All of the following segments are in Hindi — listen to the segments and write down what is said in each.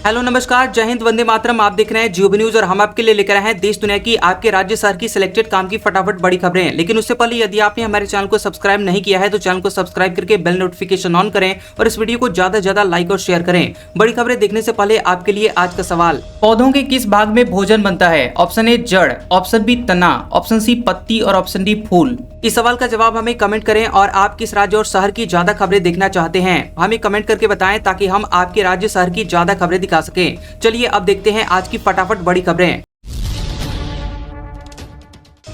हेलो नमस्कार, जय हिंद, वंदे मातरम। आप देख रहे हैं जियो न्यूज और हम आपके लिए लेकर आए हैं देश दुनिया की, आपके राज्य शहर की सिलेक्टेड काम की फटाफट बड़ी खबरें। लेकिन उससे पहले यदि आपने हमारे चैनल को सब्सक्राइब नहीं किया है तो चैनल को सब्सक्राइब करके बेल नोटिफिकेशन ऑन करें और इस वीडियो को ज्यादा से ज्यादा लाइक और शेयर करें। बड़ी खबरें देखने से पहले आपके लिए आज का सवाल, पौधों के किस भाग में भोजन बनता है? ऑप्शन ए जड़, ऑप्शन बी तना, ऑप्शन सी पत्ती और ऑप्शन डी फूल। इस सवाल का जवाब हमें कमेंट करें और आप किस राज्य और शहर की ज्यादा खबरें देखना चाहते हैं हमें कमेंट करके बताएं ताकि हम आपके राज्य शहर की ज्यादा खबरें दिखा सकें। चलिए अब देखते हैं आज की फटाफट बड़ी खबरें।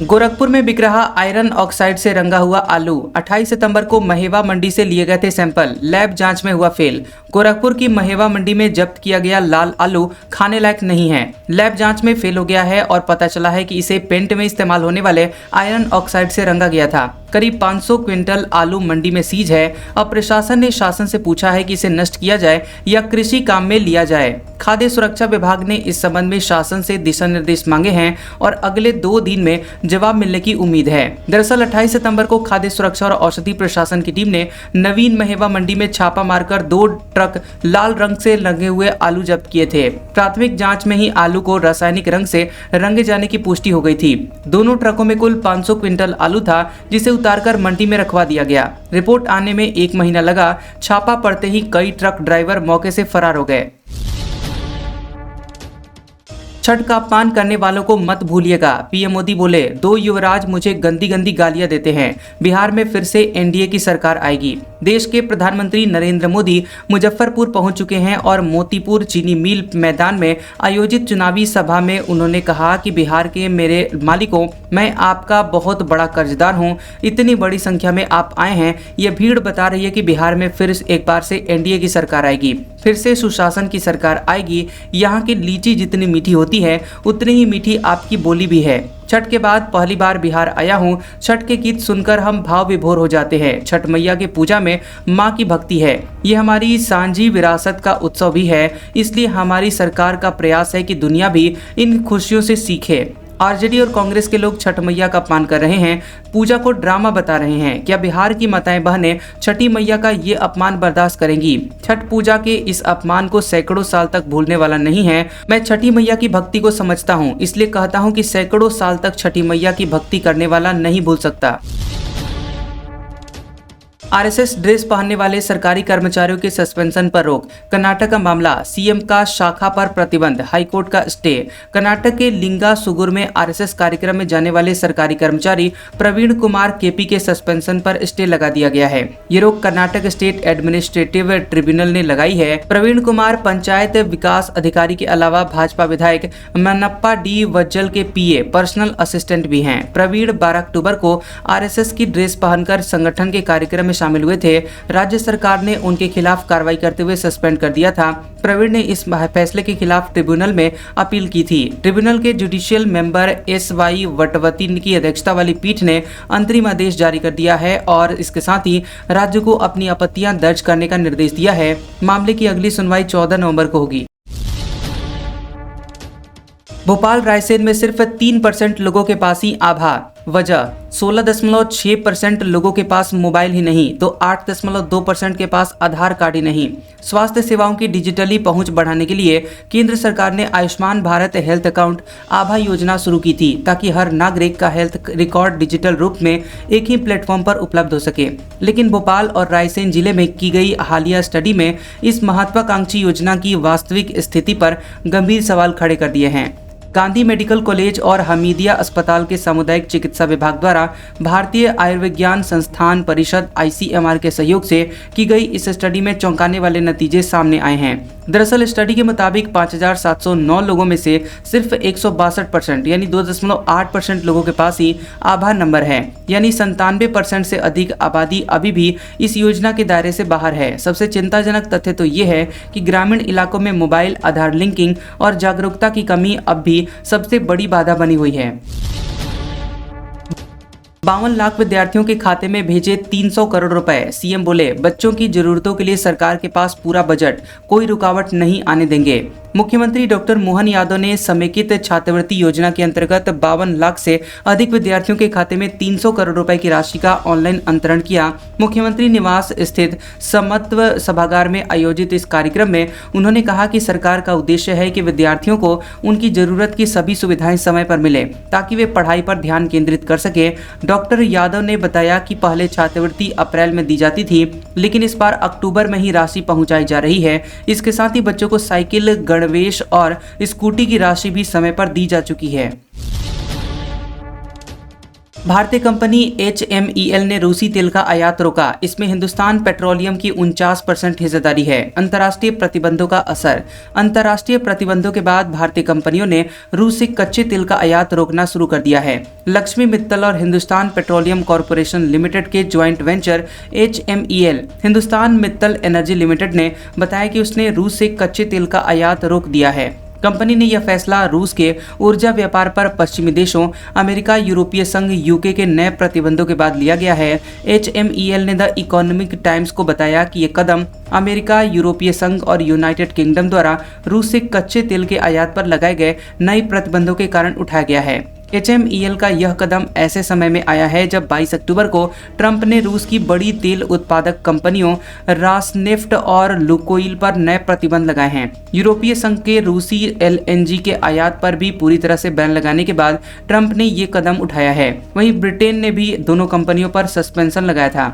गोरखपुर में बिक रहा आयरन ऑक्साइड से रंगा हुआ आलू 28 सितंबर को महेवा मंडी से लिए गए थे सैंपल, लैब जांच में हुआ फेल। गोरखपुर की महेवा मंडी में जब्त किया गया लाल आलू खाने लायक नहीं है, लैब जांच में फेल हो गया है और पता चला है कि इसे पेंट में इस्तेमाल होने वाले आयरन ऑक्साइड से रंगा गया था। करीब 500 क्विंटल आलू मंडी में सीज है। अब प्रशासन ने शासन से पूछा है कि इसे नष्ट किया जाए या कृषि काम में लिया जाए। खाद्य सुरक्षा विभाग ने इस संबंध में शासन से दिशा निर्देश मांगे हैं और अगले 2 दिन में जवाब मिलने की उम्मीद है। दरअसल 28 सितंबर को खाद्य सुरक्षा और औषधि प्रशासन की टीम ने नवीन महेवा मंडी में छापा मारकर 2 ट्रक लाल रंग से रंगे हुए आलू जब्त किए थे। प्राथमिक जांच में ही आलू को रासायनिक रंग से रंगे जाने की पुष्टि हो गई थी। दोनों ट्रकों में कुल 500 क्विंटल आलू था जिसे उतारकर मंडी में रखवा दिया गया। रिपोर्ट आने में 1 महीना लगा। छापा पड़ते ही कई ट्रक ड्राइवर मौके से फरार हो गए। छठ का अपमान करने वालों को मत भूलिएगा, पीएम मोदी बोले। 2 युवराज मुझे गंदी गंदी गालियां देते हैं। बिहार में फिर से एनडीए की सरकार आएगी। देश के प्रधानमंत्री नरेंद्र मोदी मुजफ्फरपुर पहुंच चुके हैं और मोतीपुर चीनी मिल मैदान में आयोजित चुनावी सभा में उन्होंने कहा कि बिहार के मेरे मालिकों, मैं आपका बहुत बड़ा कर्जदार हूं। इतनी बड़ी संख्या में आप आए हैं, यह भीड़ बता रही है कि बिहार में फिर एक बार से एनडीए की सरकार आएगी, फिर से सुशासन की सरकार आएगी। यहाँ की लीची जितनी मीठी होती है उतनी ही मीठी आपकी बोली भी है। छठ के बाद पहली बार बिहार आया हूँ। छठ के गीत सुनकर हम भाव विभोर हो जाते हैं। छठ मैया के पूजा में माँ की भक्ति है। ये हमारी सांझी विरासत का उत्सव भी है, इसलिए हमारी सरकार का प्रयास है कि दुनिया भी इन खुशियों से सीखे। आरजेडी और कांग्रेस के लोग छठ मैया का अपमान कर रहे हैं, पूजा को ड्रामा बता रहे हैं। क्या बिहार की माताएं बहनें छठी मैया का ये अपमान बर्दाश्त करेंगी? छठ पूजा के इस अपमान को सैकड़ों साल तक भूलने वाला नहीं है। मैं छठी मैया की भक्ति को समझता हूँ, इसलिए कहता हूँ कि सैकड़ों साल तक छठी मैया की भक्ति करने वाला नहीं भूल सकता। आरएसएस ड्रेस पहनने वाले सरकारी कर्मचारियों के सस्पेंशन पर रोक। कर्नाटक का मामला, सीएम का शाखा पर प्रतिबंध, हाईकोर्ट का स्टे। कर्नाटक के लिंगा सुगुर में आरएसएस कार्यक्रम में जाने वाले सरकारी कर्मचारी प्रवीण कुमार केपी के सस्पेंशन पर स्टे लगा दिया गया है। ये रोक कर्नाटक स्टेट एडमिनिस्ट्रेटिव ट्रिब्यूनल ने लगाई है। प्रवीण कुमार पंचायत विकास अधिकारी के अलावा भाजपा विधायक मन्नप्पा डी वज्जल के पीए पर्सनल असिस्टेंट भी हैं। प्रवीण 12 अक्टूबर को आरएसएस की ड्रेस पहनकर संगठन के कार्यक्रम में शामिल हुए थे। राज्य सरकार ने उनके खिलाफ कार्रवाई करते हुए सस्पेंड कर दिया था। प्रवीण ने इस फैसले के खिलाफ ट्रिब्यूनल में अपील की थी। ट्रिब्यूनल के जुडिशियल मेंबर एस.वाई. वटवती की अध्यक्षता वाली पीठ ने अंतरिम आदेश जारी कर दिया है और इसके साथ ही राज्य को अपनी आपत्तियां दर्ज करने का निर्देश दिया है। मामले की अगली सुनवाई 14 नवंबर को होगी। भोपाल रायसेन में सिर्फ 3% लोगों के पास ही आभा। वजह 16.6% लोगों के पास मोबाइल ही नहीं तो 8.2% के पास आधार कार्ड ही नहीं। स्वास्थ्य सेवाओं की डिजिटली पहुंच बढ़ाने के लिए केंद्र सरकार ने आयुष्मान भारत हेल्थ अकाउंट आभा योजना शुरू की थी ताकि हर नागरिक का हेल्थ रिकॉर्ड डिजिटल रूप में एक ही प्लेटफॉर्म पर उपलब्ध हो सके। लेकिन भोपाल और रायसेन जिले में की गई हालिया स्टडी में इस महत्वाकांक्षी योजना की वास्तविक स्थिति पर गंभीर सवाल खड़े कर दिए हैं। गांधी मेडिकल कॉलेज और हमीदिया अस्पताल के सामुदायिक चिकित्सा विभाग द्वारा भारतीय आयुर्विज्ञान संस्थान परिषद (ICMR) के सहयोग से की गई इस स्टडी में चौंकाने वाले नतीजे सामने आए हैं। दरअसल स्टडी के मुताबिक 5,709 लोगों में से सिर्फ 162% यानी 2.8% लोगों के पास ही आधार नंबर है, यानी 97% से अधिक आबादी अभी भी इस योजना के दायरे से बाहर है। सबसे चिंताजनक तथ्य तो ये है कि ग्रामीण इलाकों में मोबाइल आधार लिंकिंग और जागरूकता की कमी अब भी सबसे बड़ी बाधा बनी हुई है। 52 लाख विद्यार्थियों के खाते में भेजे 300 करोड़ रुपए। सीएम बोले, बच्चों की जरूरतों के लिए सरकार के पास पूरा बजट, कोई रुकावट नहीं आने देंगे। मुख्यमंत्री डॉक्टर मोहन यादव ने समेकित छात्रवृत्ति योजना के अंतर्गत 52 लाख से अधिक विद्यार्थियों के खाते में 300 करोड़ रुपए की राशि का ऑनलाइन अंतरण किया। मुख्यमंत्री निवास स्थित समत्व सभागार में आयोजित इस कार्यक्रम में उन्होंने कहा कि सरकार का उद्देश्य है कि विद्यार्थियों को उनकी जरूरत की सभी सुविधाएं समय पर मिले ताकि वे पढ़ाई पर ध्यान केंद्रित कर सके। डॉक्टर यादव ने बताया कि पहले छात्रवृत्ति अप्रैल में दी जाती थी, लेकिन इस बार अक्टूबर में ही राशि पहुंचाई जा रही है। इसके साथ ही बच्चों को साइकिल, गणवेश और स्कूटी की राशि भी समय पर दी जा चुकी है। भारतीय कंपनी HMEL ने रूसी तेल का आयात रोका। इसमें हिंदुस्तान पेट्रोलियम की 49% हिस्सेदारी है। अंतर्राष्ट्रीय प्रतिबंधों का असर। अंतर्राष्ट्रीय प्रतिबंधों के बाद भारतीय कंपनियों ने रूस से कच्चे तेल का आयात रोकना शुरू कर दिया है। लक्ष्मी मित्तल और हिंदुस्तान पेट्रोलियम कॉरपोरेशन लिमिटेड के joint venture HMEL Hindustan Mittal energy limited ने बताया कि उसने रूस से कच्चे तेल का आयात रोक दिया है। कंपनी ने यह फैसला रूस के ऊर्जा व्यापार पर पश्चिमी देशों, अमेरिका, यूरोपीय संघ, UK के नए प्रतिबंधों के बाद लिया गया है। HMEL ने द इकोनॉमिक टाइम्स को बताया कि यह कदम अमेरिका, यूरोपीय संघ और यूनाइटेड किंगडम द्वारा रूस से कच्चे तेल के आयात पर लगाए गए नए प्रतिबंधों के कारण उठाया गया है। HMEL का यह कदम ऐसे समय में आया है जब 22 अक्टूबर को ट्रंप ने रूस की बड़ी तेल उत्पादक कंपनियों रासनेफ्ट और लुकोइल पर नए प्रतिबंध लगाए हैं। यूरोपीय संघ के रूसी LNG के आयात पर भी पूरी तरह से बैन लगाने के बाद ट्रंप ने ये कदम उठाया है। वहीं ब्रिटेन ने भी दोनों कंपनियों पर सस्पेंशन लगाया था।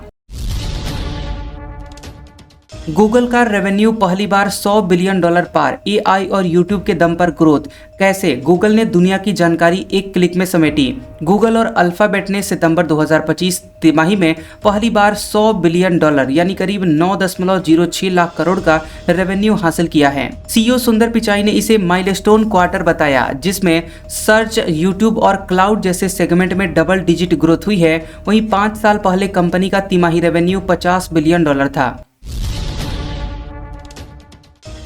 गूगल का रेवेन्यू पहली बार $100 बिलियन पार। AI और YouTube के दम पर ग्रोथ। कैसे? गूगल ने दुनिया की जानकारी एक क्लिक में समेटी। गूगल और अल्फाबेट ने सितंबर 2025 तिमाही में पहली बार $100 बिलियन यानी करीब 9.06 लाख करोड़ का रेवेन्यू हासिल किया है। CEO सुंदर पिचाई ने इसे माइलस्टोन क्वार्टर बताया, जिसमें सर्च, YouTube और क्लाउड जैसे सेगमेंट में डबल डिजिट ग्रोथ हुई है। वहीं 5 साल पहले कंपनी का तिमाही रेवेन्यू $50 बिलियन था।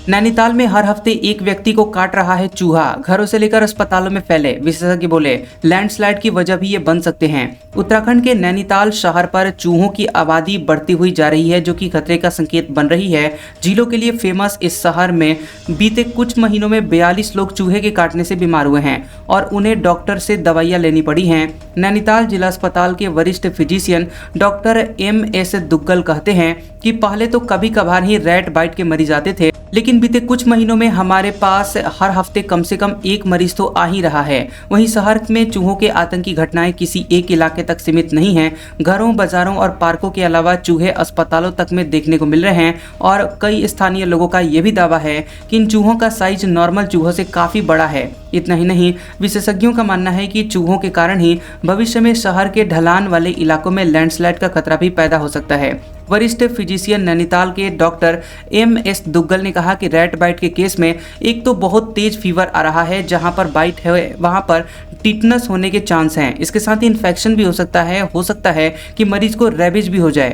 नैनीताल में हर हफ्ते एक व्यक्ति को काट रहा है चूहा। घरों से लेकर अस्पतालों में फैले। विशेषज्ञ बोले लैंडस्लाइड की वजह भी ये बन सकते हैं। उत्तराखंड के नैनीताल शहर पर चूहों की आबादी बढ़ती हुई जा रही है, जो कि खतरे का संकेत बन रही है। झीलों के लिए फेमस इस शहर में बीते कुछ महीनों में 42 लोग चूहे के काटने से बीमार हुए हैं और उन्हें डॉक्टर से दवाइयां लेनी पड़ी हैं। नैनीताल जिला अस्पताल के वरिष्ठ फिजिशियन डॉक्टर MS दुग्गल कहते हैं कि पहले तो कभी कभार ही रैट बाइट के मरीज आते थे, लेकिन बीते कुछ महीनों में हमारे पास हर हफ्ते कम से कम एक मरीज तो आ ही रहा है। वहीं शहर में चूहों के आतंक की घटनाएं किसी एक इलाके तक सीमित नहीं हैं। घरों, बाजारों और पार्कों के अलावा चूहे अस्पतालों तक में देखने को मिल रहे हैं और कई स्थानीय लोगों का यह भी दावा है कि इन चूहों का साइज नॉर्मल चूहों से काफी बड़ा है। इतना ही नहीं, विशेषज्ञों का मानना है कि चूहों के कारण ही भविष्य में शहर के ढलान वाले इलाकों में लैंडस्लाइड का खतरा भी पैदा हो सकता है। वरिष्ठ फिजिशियन नैनीताल के डॉक्टर MS दुग्गल ने कहा कि रैट बाइट के केस में एक तो बहुत तेज फीवर आ रहा है, जहां पर बाइट है वहां पर टिटनस होने के चांस हैं। इसके साथ ही इन्फेक्शन भी हो सकता है कि मरीज को रेबीज भी हो जाए।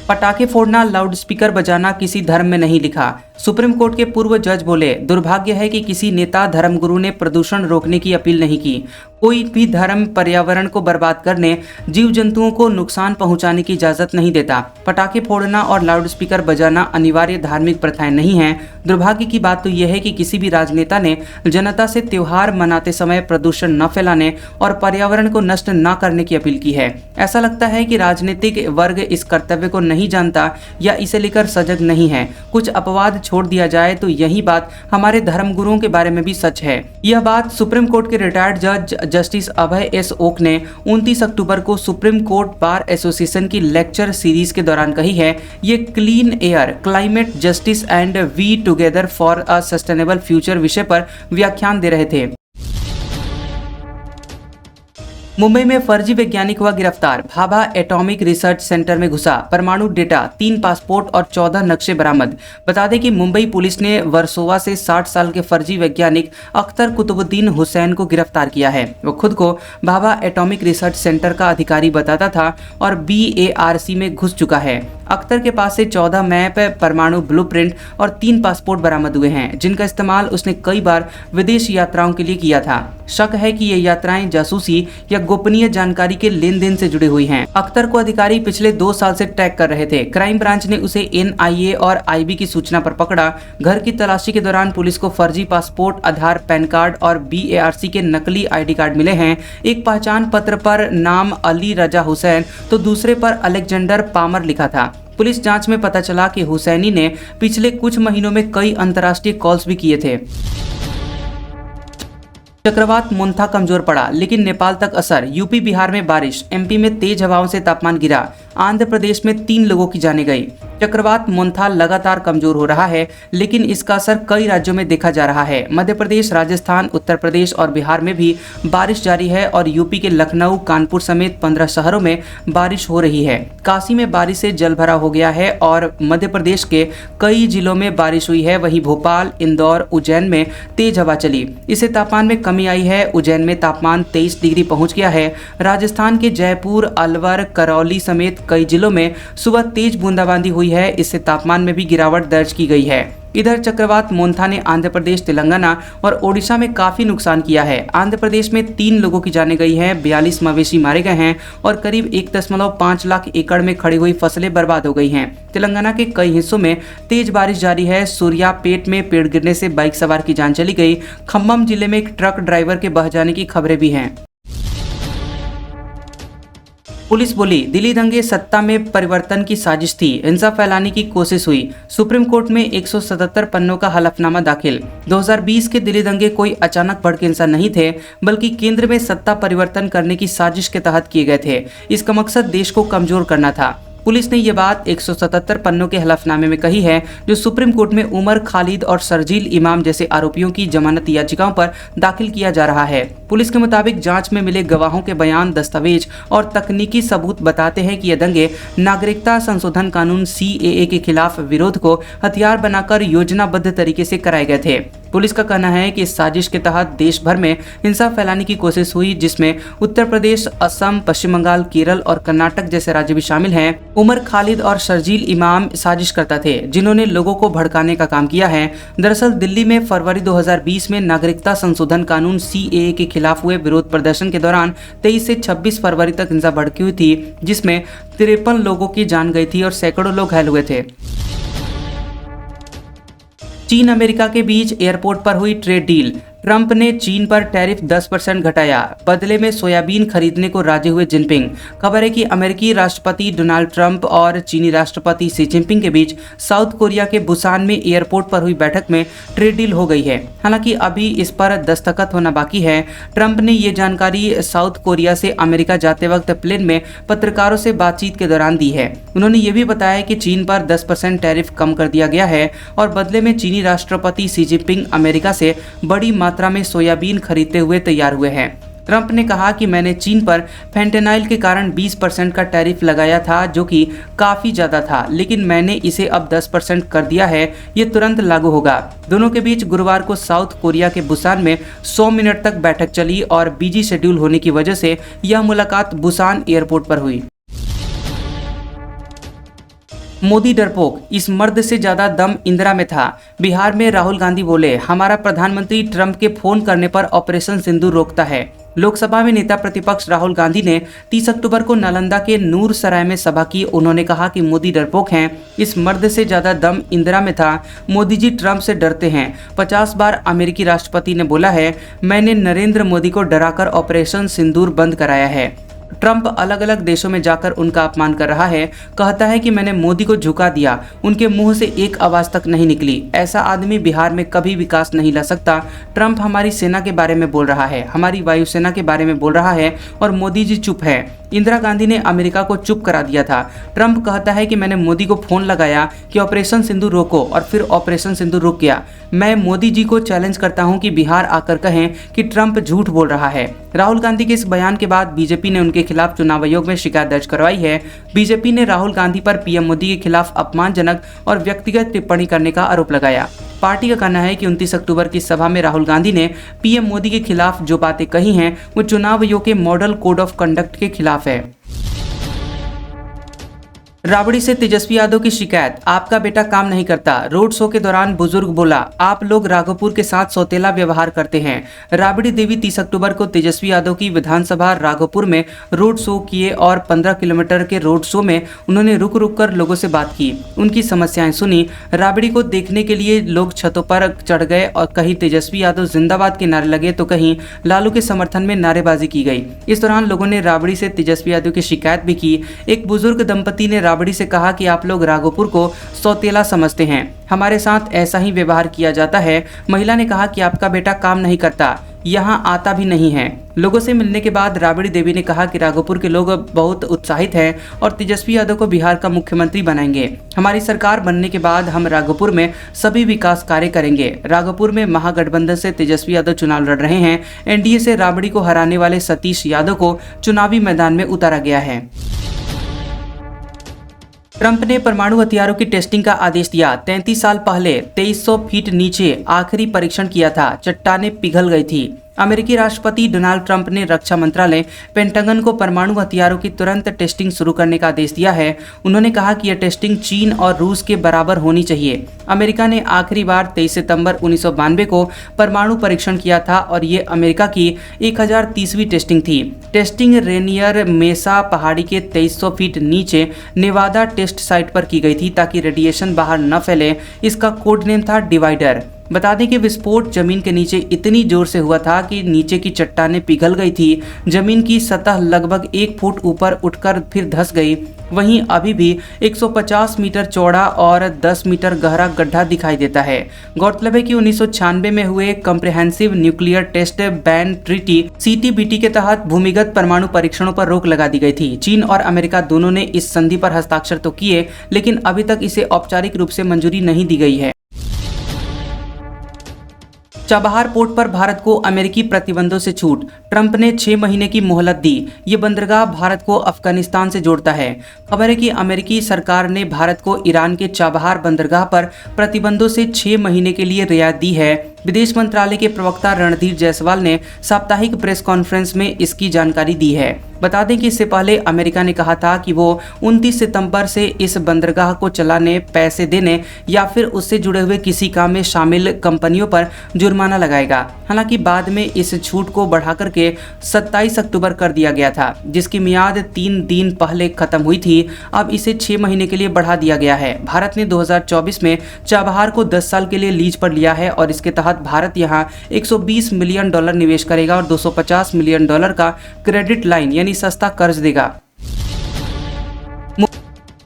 पटाखे फोड़ना, लाउडस्पीकर बजाना किसी धर्म में नहीं लिखा। सुप्रीम कोर्ट के पूर्व जज बोले दुर्भाग्य है कि किसी नेता, धर्मगुरु ने प्रदूषण रोकने की अपील नहीं की। कोई भी धर्म पर्यावरण को बर्बाद करने, जीव जंतुओं को नुकसान पहुंचाने की इजाजत नहीं देता। पटाखे फोड़ना और लाउडस्पीकर बजाना अनिवार्य धार्मिक प्रथाएं नहीं हैं। दुर्भाग्य की बात तो यह है कि किसी भी राजनेता ने जनता से त्योहार मनाते समय प्रदूषण न फैलाने और पर्यावरण को नष्ट न करने की अपील की है। ऐसा लगता है कि राजनीतिक वर्ग इस कर्तव्य को नहीं जानता या इसे लेकर सजग नहीं है। कुछ अपवाद छोड़ दिया जाए तो यही बात हमारे धर्मगुरुओं के बारे में भी सच है। यह बात सुप्रीम कोर्ट के रिटायर्ड जज जस्टिस अभय S ओक ने 29 अक्टूबर को सुप्रीम कोर्ट बार एसोसिएशन की लेक्चर सीरीज के दौरान कही है। ये clean air, climate justice and we together for a sustainable future विषय पर व्याख्यान दे रहे थे। मुंबई में फर्जी वैज्ञानिक हुआ गिरफ्तार। भाभा एटॉमिक रिसर्च सेंटर में घुसा, परमाणु डेटा, 3 पासपोर्ट और 14 नक्शे बरामद। बता दें कि मुंबई पुलिस ने वर्सोवा से 60 साल के फर्जी वैज्ञानिक अख्तर कुतुबुद्दीन हुसैन को गिरफ्तार किया है। वो खुद को भाभा एटॉमिक रिसर्च सेंटर का अधिकारी बताता था और BARC में घुस चुका है। अख्तर के पास से 14 मैप, परमाणु ब्लूप्रिंट और 3 पासपोर्ट बरामद हुए हैं, जिनका इस्तेमाल उसने कई बार विदेश यात्राओं के लिए किया था। शक है कि ये यात्राएं जासूसी या गोपनीय जानकारी के लेन देन से जुड़ी हुई हैं। अख्तर को अधिकारी पिछले 2 साल से ट्रैक कर रहे थे। क्राइम ब्रांच ने उसे NIA और IB की सूचना पर पकड़ा। घर की तलाशी के दौरान पुलिस को फर्जी पासपोर्ट, आधार, पैन कार्ड और BARC के नकली ID कार्ड मिले हैं। एक पहचान पत्र पर नाम अली रजा हुसैन तो दूसरे पर अलेक्जेंडर पामर लिखा था। पुलिस जांच में पता चला कि हुसैनी ने पिछले कुछ महीनों में कई अंतर्राष्ट्रीय कॉल्स भी किए थे। चक्रवात मोन्था कमजोर पड़ा, लेकिन नेपाल तक असर। यूपी बिहार में बारिश, MP में तेज हवाओं से तापमान गिरा। आंध्र प्रदेश में 3 लोगों की जानें गई। चक्रवात मोन्था लगातार कमजोर हो रहा है, लेकिन इसका असर कई राज्यों में देखा जा रहा है। मध्य प्रदेश, राजस्थान, उत्तर प्रदेश और बिहार में भी बारिश जारी है और यूपी के लखनऊ, कानपुर समेत 15 शहरों में बारिश हो रही है। काशी में बारिश से जल भरा हो गया है और मध्य प्रदेश के कई जिलों में बारिश हुई है। वहीं भोपाल, इंदौर, उज्जैन में तेज हवा चली। इससे तापमान में कमी आई है। उज्जैन में तापमान 23 डिग्री पहुंच गया है। राजस्थान के जयपुर, अलवर, करौली समेत कई जिलों में सुबह तेज बूंदाबांदी हुई है। इससे तापमान में भी गिरावट दर्ज की गई है। इधर चक्रवात मोन्था ने आंध्र प्रदेश, तेलंगाना और ओडिशा में काफी नुकसान किया है। आंध्र प्रदेश में 3 लोगों की जानें गई हैं, 42 मवेशी मारे गए हैं और करीब 1.5 लाख एकड़ में खड़ी हुई फसलें बर्बाद हो गई हैं। तेलंगाना के कई हिस्सों में तेज बारिश जारी है। सूर्यापेट में पेड़ गिरने से बाइक सवार की जान चली गई। खम्भम जिले में एक ट्रक ड्राइवर के बह जाने की खबरें भी हैं। पुलिस बोली, दिल्ली दंगे सत्ता में परिवर्तन की साजिश थी, हिंसा फैलाने की कोशिश हुई। सुप्रीम कोर्ट में 177 पन्नों का हलफनामा दाखिल। 2020 के दिल्ली दंगे कोई अचानक भड़के हिंसा नहीं थे, बल्कि केंद्र में सत्ता परिवर्तन करने की साजिश के तहत किए गए थे। इसका मकसद देश को कमजोर करना था। पुलिस ने ये बात 177 पन्नों के हलफनामे में कही है, जो सुप्रीम कोर्ट में उमर खालिद और शर्जील इमाम जैसे आरोपियों की जमानत याचिकाओं पर दाखिल किया जा रहा है। पुलिस के मुताबिक जांच में मिले गवाहों के बयान, दस्तावेज और तकनीकी सबूत बताते हैं कि ये दंगे नागरिकता संशोधन कानून CAA के खिलाफ विरोध को हथियार बनाकर योजनाबद्ध तरीके से कराए गए थे। पुलिस का कहना है कि इस साजिश के तहत देश भर में हिंसा फैलाने की कोशिश हुई, जिसमें उत्तर प्रदेश, असम, पश्चिम बंगाल, केरल और कर्नाटक जैसे राज्य भी शामिल हैं। उमर खालिद और शर्जील इमाम साजिशकर्ता थे, जिन्होंने लोगों को भड़काने का काम किया है। दरअसल दिल्ली में फरवरी 2020 में नागरिकता संशोधन कानून CAA के खिलाफ हुए विरोध प्रदर्शन के दौरान 23 से 26 फरवरी तक हिंसा भड़की हुई थी, जिसमें 53 लोगों की जान गई थी और सैकड़ों लोग घायल हुए थे। चीन अमेरिका के बीच एयरपोर्ट पर हुई ट्रेड डील। ट्रंप ने चीन पर टैरिफ 10% घटाया, बदले में सोयाबीन खरीदने को राजी हुए जिनपिंग। खबर है कि अमेरिकी राष्ट्रपति डोनाल्ड ट्रंप और चीनी राष्ट्रपति शी जिनपिंग के बीच साउथ कोरिया के बुसान में एयरपोर्ट पर हुई बैठक में ट्रेड डील हो गई है। हालांकि अभी इस पर दस्तखत होना बाकी है। ट्रंप ने ये जानकारी साउथ कोरिया से अमेरिका जाते वक्त प्लेन में पत्रकारों से बातचीत के दौरान दी है। उन्होंने ये भी बताया कि चीन पर 10% टैरिफ कम कर दिया गया है और बदले में चीनी राष्ट्रपति शी जिनपिंग अमेरिका से बड़ी मात्रा में सोयाबीन खरीदते हुए तैयार हुए हैं। ट्रंप ने कहा कि मैंने चीन पर फेंटेनाइल के कारण 20% का टैरिफ लगाया था, जो कि काफ़ी ज़्यादा था, लेकिन मैंने इसे अब 10% कर दिया है। ये तुरंत लागू होगा। दोनों के बीच गुरुवार को साउथ कोरिया के बुसान में 100 मिनट तक बैठक चली और बिजी शेड्यूल होने की वजह से यह मुलाकात बुसान एयरपोर्ट पर हुई। मोदी डरपोक, इस मर्द से ज्यादा दम इंदिरा में था। बिहार में राहुल गांधी बोले, हमारा प्रधानमंत्री ट्रंप के फोन करने पर ऑपरेशन सिंदूर रोकता है। लोकसभा में नेता प्रतिपक्ष राहुल गांधी ने 30 अक्टूबर को नालंदा के नूर सराय में सभा की। उन्होंने कहा कि मोदी डरपोक हैं, इस मर्द से ज्यादा दम इंदिरा में था। मोदी जी ट्रंप से डरते हैं। 50 बार अमेरिकी राष्ट्रपति ने बोला है, मैंने नरेंद्र मोदी को डराकर ऑपरेशन सिंदूर बंद कराया है। ट्रंप अलग अलग देशों में जाकर उनका अपमान कर रहा है। कहता है कि मैंने मोदी को झुका दिया। उनके मुंह से एक आवाज तक नहीं निकली। ऐसा आदमी बिहार में कभी विकास नहीं ला सकता। ट्रंप हमारी सेना के बारे में बोल रहा है, हमारी वायुसेना के बारे में बोल रहा है और मोदी जी चुप है। इंदिरा गांधी ने अमेरिका को चुप करा दिया था। ट्रंप कहता है कि मैंने मोदी को फोन लगाया कि ऑपरेशन सिंदूर रोको और फिर ऑपरेशन सिंदूर रुक गया। मैं मोदी जी को चैलेंज करता हूं कि बिहार आकर कहें कि ट्रंप झूठ बोल रहा है। राहुल गांधी के इस बयान के बाद बीजेपी ने उनके खिलाफ चुनाव आयोग में शिकायत दर्ज करवाई है। बीजेपी ने राहुल गांधी पर पीएम मोदी के खिलाफ अपमानजनक और व्यक्तिगत टिप्पणी करने का आरोप लगाया। पार्टी का कहना है कि 29 अक्टूबर की सभा में राहुल गांधी ने पीएम मोदी के खिलाफ जो बातें कही हैं वो चुनाव आयोग के मॉडल कोड ऑफ कंडक्ट के खिलाफ है। राबड़ी से तेजस्वी यादव की शिकायत, आपका बेटा काम नहीं करता। रोड शो के दौरान बुजुर्ग बोला, आप लोग राघोपुर के साथ सौतेला व्यवहार करते हैं। राबड़ी देवी 30 अक्टूबर को तेजस्वी यादव की विधानसभा राघोपुर में रोड शो किए और 15 किलोमीटर के रोड शो में उन्होंने रुक रुक कर लोगों से बात की, उनकी समस्याएं सुनी। राबड़ी को देखने के लिए लोग छतों पर चढ़ गए और कहीं तेजस्वी यादव जिंदाबाद के नारे लगे तो कहीं लालू के समर्थन में नारेबाजी की गई। इस दौरान लोगों ने राबड़ी से तेजस्वी यादव की शिकायत भी की। एक बुजुर्ग दंपति ने राबड़ी से कहा कि आप लोग राघोपुर को सौतेला समझते हैं, हमारे साथ ऐसा ही व्यवहार किया जाता है। महिला ने कहा कि आपका बेटा काम नहीं करता, यहाँ आता भी नहीं है। लोगों से मिलने के बाद राबड़ी देवी ने कहा कि राघोपुर के लोग बहुत उत्साहित हैं और तेजस्वी यादव को बिहार का मुख्यमंत्री बनाएंगे। हमारी सरकार बनने के बाद हम राघोपुर में सभी विकास कार्य करेंगे। राघोपुर में महागठबंधन से तेजस्वी यादव चुनाव लड़ रहे हैं। एनडीए से राबड़ी को हराने वाले सतीश यादव को चुनावी मैदान में उतारा गया है। ट्रंप ने परमाणु हथियारों की टेस्टिंग का आदेश दिया। 33 साल पहले 2300 फीट नीचे आखिरी परीक्षण किया था, चट्टानें पिघल गई थी। अमेरिकी राष्ट्रपति डोनाल्ड ट्रंप ने रक्षा मंत्रालय पेंटागन को परमाणु हथियारों की तुरंत टेस्टिंग शुरू करने का आदेश दिया है। उन्होंने कहा कि यह टेस्टिंग चीन और रूस के बराबर होनी चाहिए। अमेरिका ने आखिरी बार 23 सितंबर 1992 को परमाणु परीक्षण किया था और ये अमेरिका की 1030वीं टेस्टिंग थी। टेस्टिंग रेनियर मेसा पहाड़ी के 2300 फीट नीचे नेवादा टेस्ट साइट पर की गई थी ताकि रेडिएशन बाहर न फैले। इसका कोड नेम था डिवाइडर। बता दें कि विस्फोट जमीन के नीचे इतनी जोर से हुआ था कि नीचे की चट्टानें पिघल गई थी। जमीन की सतह लगभग 1 फुट ऊपर उठकर फिर धंस गई। वहीं अभी भी 150 मीटर चौड़ा और 10 मीटर गहरा गड्ढा दिखाई देता है। गौरतलब है कि 1996 में हुए comprehensive nuclear test ban treaty CTBT के तहत भूमिगत परमाणु परीक्षणों पर रोक लगा दी गई थी। चीन और अमेरिका दोनों ने इस संधि पर हस्ताक्षर तो किए, लेकिन अभी तक इसे औपचारिक रूप से मंजूरी नहीं दी गई है। चाबहार पोर्ट पर भारत को अमेरिकी प्रतिबंधों से छूट, ट्रंप ने 6 महीने की मोहलत दी। ये बंदरगाह भारत को अफगानिस्तान से जोड़ता है। खबर है कि अमेरिकी सरकार ने भारत को ईरान के चाबहार बंदरगाह पर प्रतिबंधों से 6 महीने के लिए रियायत दी है। विदेश मंत्रालय के प्रवक्ता रणधीर जायसवाल ने साप्ताहिक प्रेस कॉन्फ्रेंस में इसकी जानकारी दी है। बता दें कि इससे पहले अमेरिका ने कहा था कि वो 29 सितंबर से इस बंदरगाह को चलाने, पैसे देने या फिर उससे जुड़े हुए किसी काम में शामिल कंपनियों पर जुर्माना लगाएगा। हालांकि बाद में इस छूट को बढ़ा करके 27 अक्टूबर कर दिया गया था, जिसकी मियाद 3 दिन पहले खत्म हुई थी। अब इसे 6 महीने के लिए बढ़ा दिया गया है। भारत ने 2024 में चाबहार को 10 साल के लिए लीज पर लिया है और इसके तहत भारत यहां $120 मिलियन निवेश करेगा और $250 मिलियन का क्रेडिट लाइन यानी सस्ता कर्ज देगा।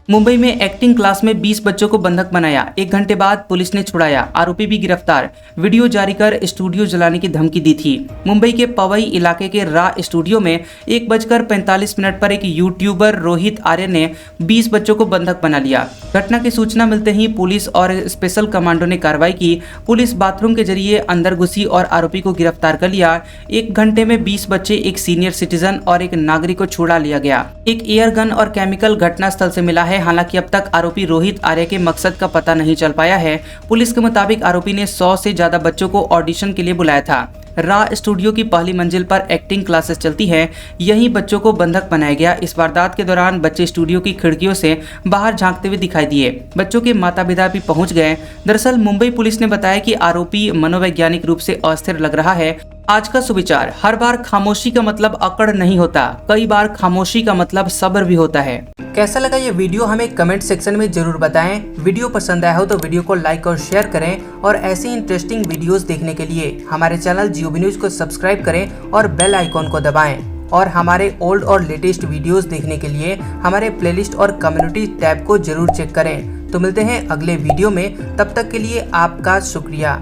मुंबई में एक्टिंग क्लास में 20 बच्चों को बंधक बनाया, 1 घंटे बाद पुलिस ने छुड़ाया, आरोपी भी गिरफ्तार। वीडियो जारी कर स्टूडियो जलाने की धमकी दी थी। मुंबई के पवई इलाके के रा स्टूडियो में 1:45 पर एक यूट्यूबर रोहित आर्य ने 20 बच्चों को बंधक बना लिया। घटना की सूचना मिलते ही पुलिस और स्पेशल कमांडो ने कार्रवाई की। पुलिस बाथरूम के जरिए अंदर घुसी और आरोपी को गिरफ्तार कर लिया। 1 घंटे में 20 बच्चे, एक सीनियर सिटीजन और एक नागरिक को छुड़ा लिया गया। एक एयर गन और केमिकल घटनास्थल से मिला है। हालांकि अब तक आरोपी रोहित आर्य के मकसद का पता नहीं चल पाया है। पुलिस के मुताबिक आरोपी ने 100 से ज्यादा बच्चों को ऑडिशन के लिए बुलाया था। रा स्टूडियो की पहली मंजिल पर एक्टिंग क्लासेस चलती हैं, यहीं बच्चों को बंधक बनाया गया। इस वारदात के दौरान बच्चे स्टूडियो की खिड़कियों से बाहर झांकते हुए दिखाई दिए। बच्चों के माता पिता भी पहुंच गए। दरअसल मुंबई पुलिस ने बताया कि आरोपी मनोवैज्ञानिक रूप से अस्थिर लग रहा है। आज का सुविचार, हर बार खामोशी का मतलब अकड़ नहीं होता, कई बार खामोशी का मतलब सब्र भी होता है। कैसा लगा ये वीडियो हमें कमेंट सेक्शन में जरूर बताएं। वीडियो पसंद आया हो तो वीडियो को लाइक और शेयर करें और ऐसी इंटरेस्टिंग वीडियोस देखने के लिए हमारे चैनल GOB न्यूज को सब्सक्राइब करें और बेल आइकॉन को दबाएं। और हमारे ओल्ड और लेटेस्ट वीडियोस देखने के लिए हमारे प्लेलिस्ट और कम्युनिटी टैब को जरूर चेक करें। तो मिलते हैं अगले वीडियो में, तब तक के लिए आपका शुक्रिया।